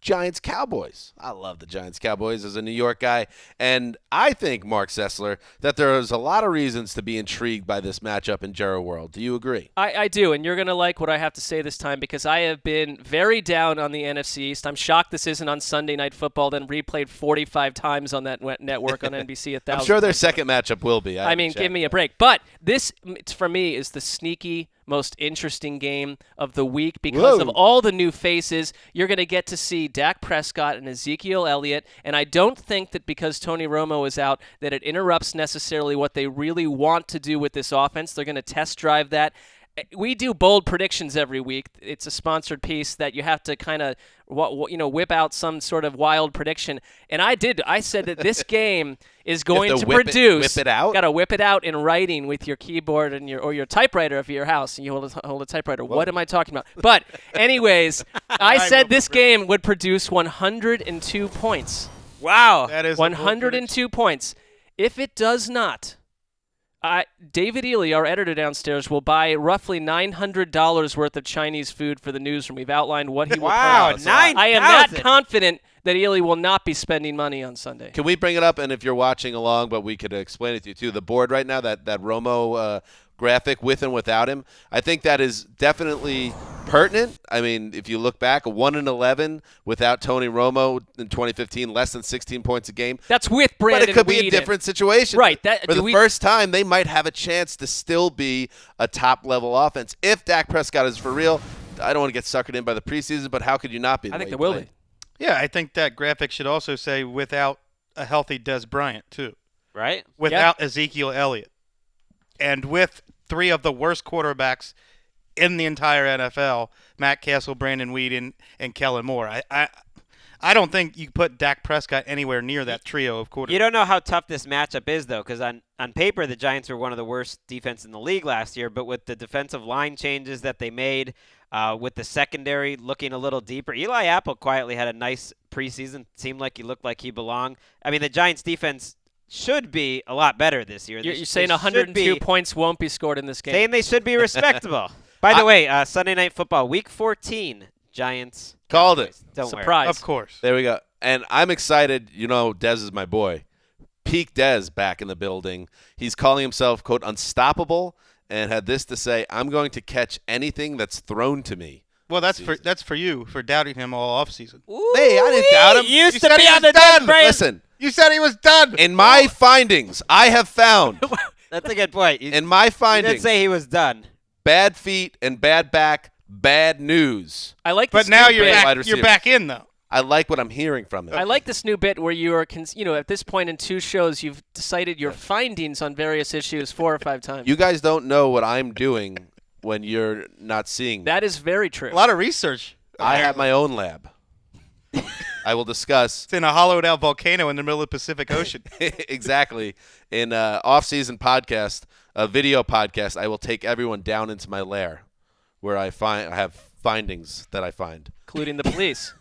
Giants-Cowboys. I love the Giants-Cowboys as a New York guy, and I think, Mark Sessler, that there's a lot of reasons to be intrigued by this matchup in Jerry World. Do you agree? I do, and you're going to like what I have to say this time because I have been very down on the NFC East. I'm shocked this isn't on Sunday Night Football, then replayed 45 times on that network on NBC 1,000 I'm sure their times. second matchup will be. I mean, give me a break. But this, for me, is the sneaky, most interesting game of the week because of all the new faces. You're going to get to see Dak Prescott and Ezekiel Elliott, and I don't think that because Tony Romo is out that it interrupts necessarily what they really want to do with this offense. They're going to test drive that. We do bold predictions every week. It's a sponsored piece that you have to kind of whip out some sort of wild prediction. And I did. I said that this game is going to produce. Whip it out? Got to whip it out in writing with your keyboard and your typewriter of your house, and you hold a typewriter. Whoa. What am I talking about? But anyways, I said this game would produce 102 points. Wow. That is 102 points. If it does not, David Ely, our editor downstairs, will buy roughly $900 worth of Chinese food for the newsroom. We've outlined what he will Wow, purchase. $9,000. I am that confident that Ely will not be spending money on Sunday. Can we bring it up? And if you're watching along, but we could explain it to you too. The board right now, that Romo graphic with and without him, I think that is definitely pertinent. I mean, if you look back, 1-11 without Tony Romo in 2015, less than 16 points a game. That's with Brandon But it could be Weeden. a different situation. Right. For the first time, they might have a chance to still be a top-level offense. If Dak Prescott is for real, I don't want to get suckered in by the preseason, but how could you not be? I think they will be. Yeah, I think that graphic should also say without a healthy Des Bryant, too. Right? Without Ezekiel Elliott. And with three of the worst quarterbacks in the entire NFL, Matt Castle, Brandon Weeden, and Kellen Moore. I don't think you put Dak Prescott anywhere near that trio of quarterbacks. You don't know how tough this matchup is, though, because on paper, the Giants were one of the worst defense in the league last year, but with the defensive line changes that they made, with the secondary looking a little deeper, Eli Apple quietly had a nice preseason. Seemed like he looked like he belonged. I mean, the Giants' defense should be a lot better this year. You're saying 102 points won't be scored in this game. Saying they should be respectable. By the way, Sunday Night Football, Week 14, Giants. Called it. Don't Surprise. Of course. There we go. And I'm excited. You know, Dez is my boy. Peak Dez back in the building. He's calling himself, quote, unstoppable, and had this to say, I'm going to catch anything that's thrown to me. Well, that's for you for doubting him all offseason. Hey, I didn't doubt him. You used to said be he on was the done. dead brand. Listen, You said he was done. in my findings, I have found, That's a good point. You in my did findings, say he was done. bad feet and bad back, bad news. I like But this now new you're bit. Wide back, receiver. you're back in, though. I like what I'm hearing from him. I like this new bit where you are, at this point in two shows, you've decided your findings on various issues 4 or 5 times. You guys don't know what I'm doing when you're not seeing me. That is very true. A lot of research. I have my own lab. I will discuss It's in a hollowed-out volcano in the middle of the Pacific Ocean. exactly in off-season podcast, a video podcast. I will take everyone down into my lair, where I have findings that I find, Including the police.